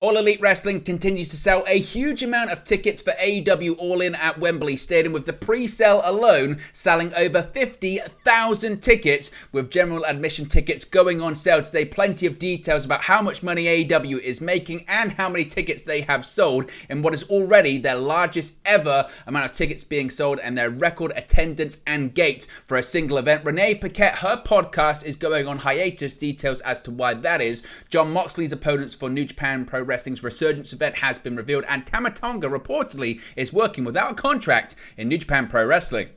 All Elite Wrestling continues to sell a huge amount of tickets for AEW All In at Wembley Stadium, with the pre-sale alone selling over 50,000 tickets, with general admission tickets going on sale today. Plenty of details about how much money AEW is making and how many tickets they have sold in what is already their largest ever amount of tickets being sold and their record attendance and gate for a single event. Renee Paquette, her podcast is going on hiatus. Details as to why that is. John Moxley's opponents for New Japan Pro Wrestling's Resurgence event has been revealed, and Tama Tonga reportedly is working without a contract in New Japan Pro Wrestling.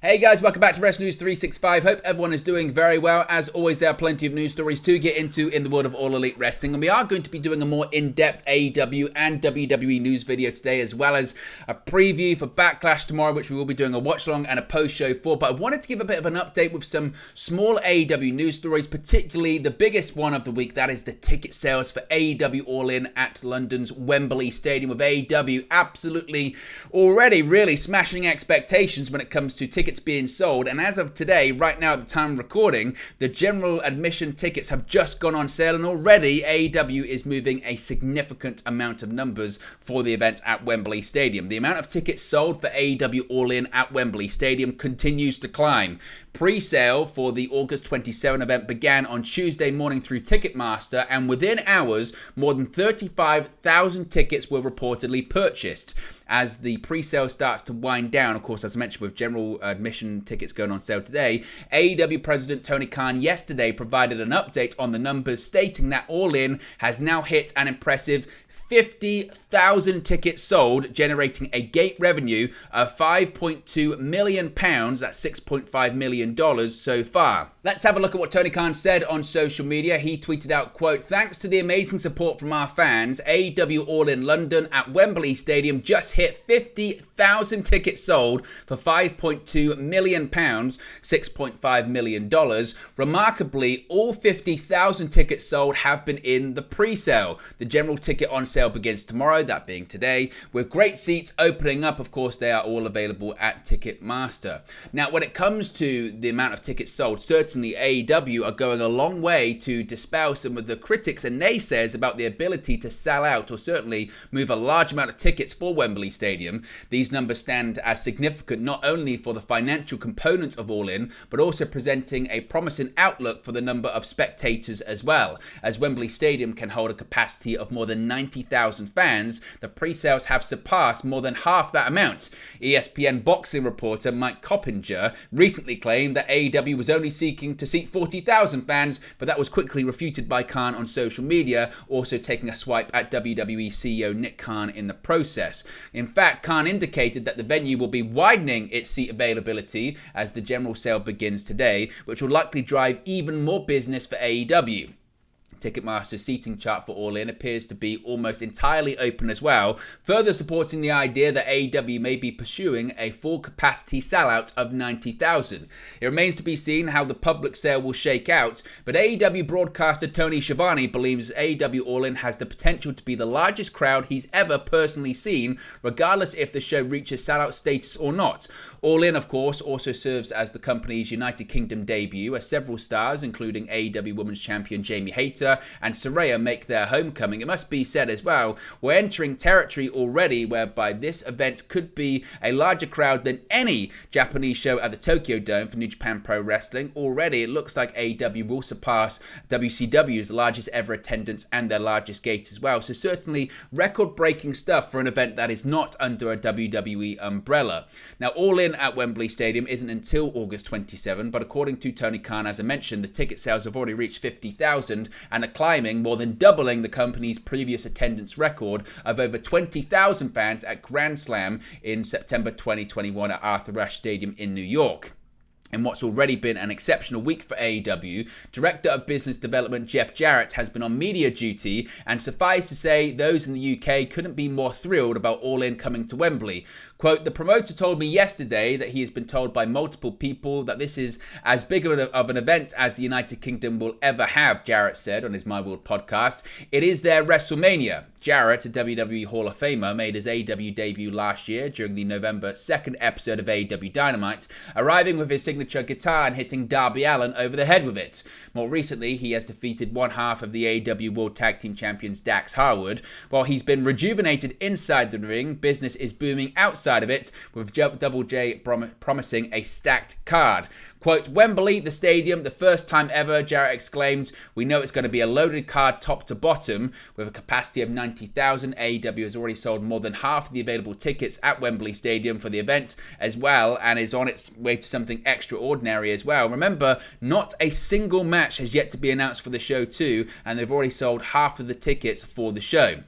Hey guys, welcome back to Wrestling News 365. Hope everyone is doing very well. As always, there are plenty of news stories to get into in the world of All Elite Wrestling, and we are going to be doing a more in-depth AEW and WWE news video today, as well as a preview for Backlash tomorrow, which we will be doing a watch-along and a post-show for. But I wanted to give a bit of an update with some small AEW news stories, particularly the biggest one of the week. That is the ticket sales for AEW All In at London's Wembley Stadium, with AEW absolutely already really smashing expectations when it comes to tickets being sold. And as of today, right now at the time of recording, the general admission tickets have just gone on sale, and already AEW is moving a significant amount of numbers for the event at Wembley Stadium. The amount of tickets sold for AEW All In at Wembley Stadium continues to climb. Pre-sale for the August 27 event began on Tuesday morning through Ticketmaster, and within hours, more than 35,000 tickets were reportedly purchased. As the pre-sale starts to wind down, of course, as I mentioned, with general admission tickets going on sale today, AEW President Tony Khan yesterday provided an update on the numbers, stating that All In has now hit an impressive 50,000 tickets sold, generating a gate revenue of £5.2 million. That's $6.5 million so far. Let's have a look at what Tony Khan said on social media. He tweeted out, quote, "Thanks to the amazing support from our fans, AEW All In London at Wembley Stadium just hit 50,000 tickets sold for £5.2 million, $6.5 million. Remarkably, all 50,000 tickets sold have been in the pre-sale. The general ticket on sale begins tomorrow, that being today, with great seats opening up. Of course, they are all available at Ticketmaster." Now, when it comes to the amount of tickets sold, certainly AEW are going a long way to dispel some of the critics and naysayers about the ability to sell out or certainly move a large amount of tickets for Wembley Stadium. These numbers stand as significant not only for the financial component of All In, but also presenting a promising outlook for the number of spectators as well. As Wembley Stadium can hold a capacity of more than 90,000 fans, the pre-sales have surpassed more than half that amount. ESPN boxing reporter Mike Coppinger recently claimed that AEW was only seeking to seat 40,000 fans, but that was quickly refuted by Khan on social media, also taking a swipe at WWE CEO Nick Khan in the process. In fact, Khan indicated that the venue will be widening its seat availability as the general sale begins today, which will likely drive even more business for AEW. Ticketmaster's seating chart for All In appears to be almost entirely open as well, further supporting the idea that AEW may be pursuing a full capacity sellout of 90,000. It remains to be seen how the public sale will shake out, but AEW broadcaster Tony Schiavone believes AEW All In has the potential to be the largest crowd he's ever personally seen, regardless if the show reaches sellout status or not. All In, of course, also serves as the company's United Kingdom debut, as several stars, including AEW Women's Champion Jamie Hayter and Saraya, make their homecoming. It must be said as well, we're entering territory already whereby this event could be a larger crowd than any Japanese show at the Tokyo Dome for New Japan Pro Wrestling. Already, it looks like AEW will surpass WCW's largest ever attendance and their largest gate as well. So certainly record-breaking stuff for an event that is not under a WWE umbrella. Now, All In at Wembley Stadium isn't until August 27, but according to Tony Khan, as I mentioned, the ticket sales have already reached 50,000 and are climbing, more than doubling the company's previous attendance record of over 20,000 fans at Grand Slam in September 2021 at Arthur Ashe Stadium in New York. In what's already been an exceptional week for AEW, Director of Business Development Jeff Jarrett has been on media duty, and suffice to say, those in the UK couldn't be more thrilled about All In coming to Wembley. Quote, "The promoter told me yesterday that he has been told by multiple people that this is as big of an event as the United Kingdom will ever have," Jarrett said on his My World podcast. "It is their WrestleMania." Jarrett, a WWE Hall of Famer, made his AEW debut last year during the November 2nd episode of AEW Dynamite, arriving with his signature guitar and hitting Darby Allin over the head with it. More recently, he has defeated one half of the AEW World Tag Team Champions Dax Harwood. While he's been rejuvenated inside the ring, business is booming outside of it, with Double J promising a stacked card. Quote, "Wembley, the stadium, the first time ever," Jarrett exclaimed. "We know it's going to be a loaded card top to bottom. With a capacity of 90,000, AEW has already sold more than half of the available tickets at Wembley Stadium for the event as well, and is on its way to something extraordinary as well. Remember, not a single match has yet to be announced for the show too, and they've already sold half of the tickets for the show."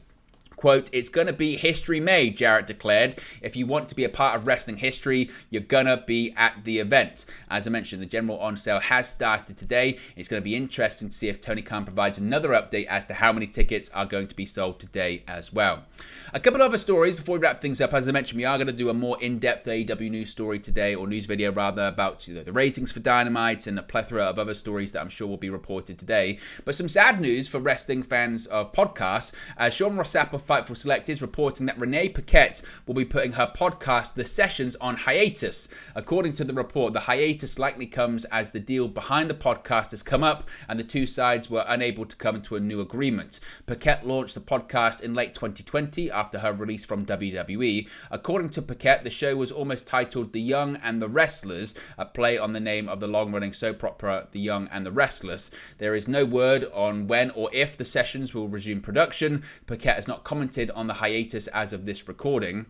Quote, "It's going to be history made," Jarrett declared. "If you want to be a part of wrestling history, you're going to be at the event." As I mentioned, the general on sale has started today. It's going to be interesting to see if Tony Khan provides another update as to how many tickets are going to be sold today as well. A couple of other stories before we wrap things up. As I mentioned, we are going to do a more in-depth AEW news story today, or news video rather, about the ratings for Dynamite and a plethora of other stories that I'm sure will be reported today. But some sad news for wrestling fans of podcasts, as Sean Rossap of Fightful Select is reporting that Renee Paquette will be putting her podcast, The Sessions, on hiatus. According to the report, the hiatus likely comes as the deal behind the podcast has come up and the two sides were unable to come to a new agreement. Paquette launched the podcast in late 2020 after her release from WWE. According to Paquette, the show was almost titled The Young and the Wrestlers, a play on the name of the long-running soap opera The Young and the Restless. There is no word on when or if The Sessions will resume production. Paquette has not commented on the hiatus as of this recording.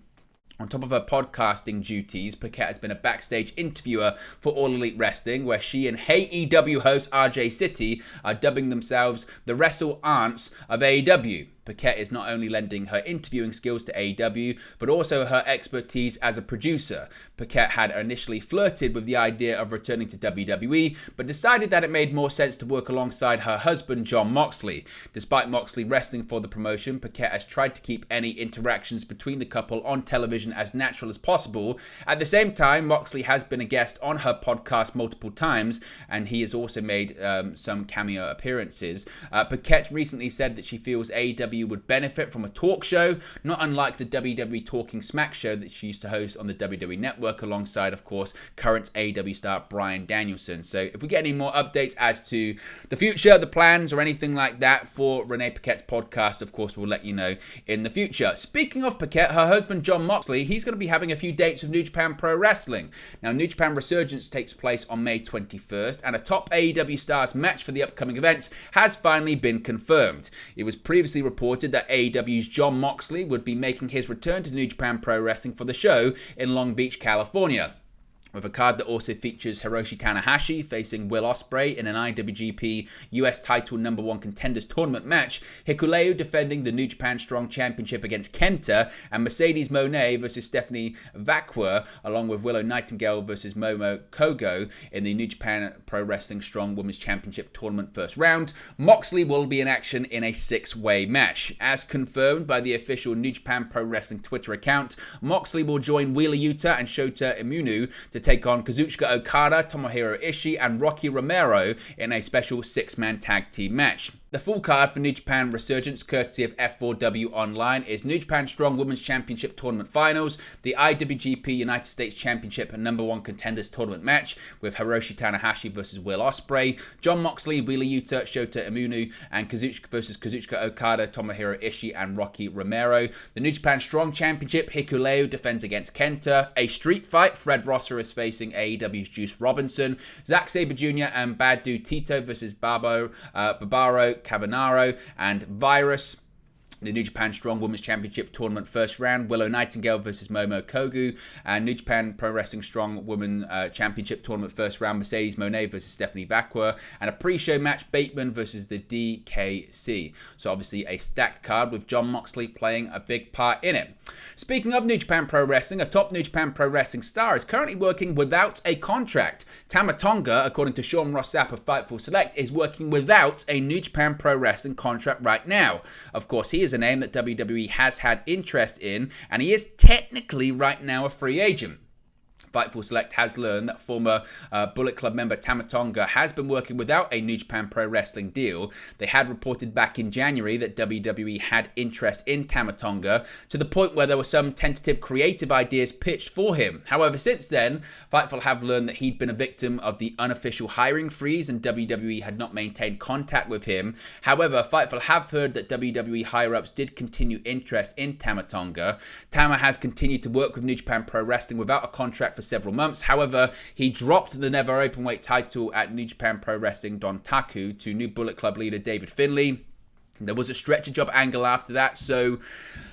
On top of her podcasting duties, Paquette has been a backstage interviewer for All Elite Wrestling, where she and AEW host RJ City are dubbing themselves the Wrestle Aunts of AEW. Paquette is not only lending her interviewing skills to AEW, but also her expertise as a producer. Paquette had initially flirted with the idea of returning to WWE, but decided that it made more sense to work alongside her husband, Jon Moxley. Despite Moxley wrestling for the promotion, Paquette has tried to keep any interactions between the couple on television as natural as possible. At the same time, Moxley has been a guest on her podcast multiple times, and he has also made some cameo appearances. Paquette recently said that she feels AEW would benefit from a talk show, not unlike the WWE Talking Smack show that she used to host on the WWE Network alongside, of course, current AEW star Bryan Danielson. So if we get any more updates as to the future, the plans, or anything like that for Renee Paquette's podcast, of course, we'll let you know in the future. Speaking of Paquette, her husband Jon Moxley, he's going to be having a few dates with New Japan Pro Wrestling. Now, New Japan Resurgence takes place on May 21st, and a top AEW stars match for the upcoming event has finally been confirmed. It was previously reported that AEW's Jon Moxley would be making his return to New Japan Pro Wrestling for the show in Long Beach, California, with a card that also features Hiroshi Tanahashi facing Will Ospreay in an IWGP US title #1 contenders tournament match, Hikuleo defending the New Japan Strong Championship against Kenta, and Mercedes Moné versus Stephanie Vacqua, along with Willow Nightingale versus Momo Kogo in the New Japan Pro Wrestling Strong Women's Championship tournament first round. Moxley will be in action in a 6-way match. As confirmed by the official New Japan Pro Wrestling Twitter account, Moxley will join Wheeler Yuta and Shota Umino to take on Kazuchika Okada, Tomohiro Ishii, and Rocky Romero in a special 6-man tag team match. The full card for New Japan Resurgence, courtesy of F4W Online, is New Japan Strong Women's Championship Tournament Finals, the IWGP United States Championship #1 Contenders Tournament match with Hiroshi Tanahashi versus Will Ospreay, Jon Moxley, Wheeler Yuta, Shota Umino, and Kazuchika Okada, Tomohiro Ishii, and Rocky Romero. The New Japan Strong Championship, Hikuleo defends against Kenta. A street fight, Fred Rosser is facing AEW's Juice Robinson. Zack Sabre Jr. and Bad Dude Tito versus Barbaro Cavanaro, and Virus. The New Japan Strong Women's Championship Tournament first round, Willow Nightingale versus Momo Kogu, and New Japan Pro Wrestling Strong Women Championship Tournament first round, Mercedes Moné versus Stephanie Vacqua, and a pre-show match, Bateman versus the DKC. So obviously a stacked card with Jon Moxley playing a big part in it. Speaking of New Japan Pro Wrestling, a top New Japan Pro Wrestling star is currently working without a contract. Tama Tonga, according to Sean Ross Sapp of Fightful Select, is working without a New Japan Pro Wrestling contract right now. Of course, he is a name that WWE has had interest in, and he is technically right now a free agent. Fightful Select has learned that former Bullet Club member Tama Tonga has been working without a New Japan Pro Wrestling deal. They had reported back in January that WWE had interest in Tama Tonga to the point where there were some tentative creative ideas pitched for him. However, since then, Fightful have learned that he'd been a victim of the unofficial hiring freeze and WWE had not maintained contact with him. However, Fightful have heard that WWE higher-ups did continue interest in Tama Tonga. Tama has continued to work with New Japan Pro Wrestling without a contract for several months. However, he dropped the Never Openweight title at New Japan Pro Wrestling Dontaku to new Bullet Club leader David Finlay. There was a stretcher job angle after that, so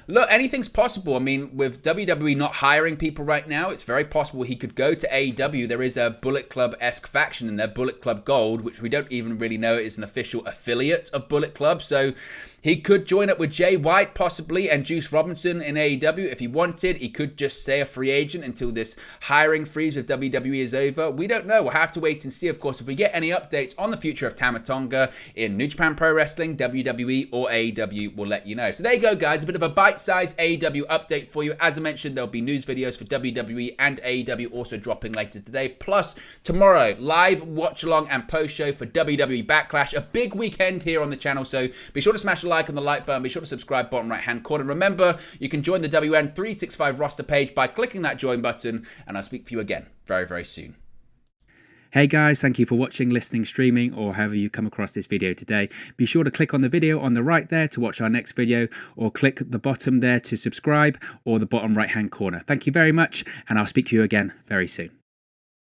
look, anything's possible. I mean, with WWE not hiring people right now, it's very possible he could go to AEW. There is a Bullet Club-esque faction in there, Bullet Club Gold, which we don't even really know is an official affiliate of Bullet Club, so he could join up with Jay White possibly and Juice Robinson in AEW if he wanted. He could just stay a free agent until this hiring freeze with WWE is over. We don't know. We'll have to wait and see, of course, if we get any updates on the future of Tama Tonga in New Japan Pro Wrestling, WWE, or AEW, we'll let you know. So there you go, guys. A bit of a bite-sized AEW update for you. As I mentioned, there'll be news videos for WWE and AEW also dropping later today. Plus, tomorrow, live watch-along and post-show for WWE Backlash. A big weekend here on the channel, so be sure to smash the like on the like button. Be sure to subscribe bottom right-hand corner. Remember, you can join the WN365 roster page by clicking that join button, and I'll speak to you again very, very soon. Hey guys, thank you for watching, listening, streaming, or however you come across this video today. Be sure to click on the video on the right there to watch our next video, or click the bottom there to subscribe, or the bottom right-hand corner. Thank you very much, and I'll speak to you again very soon.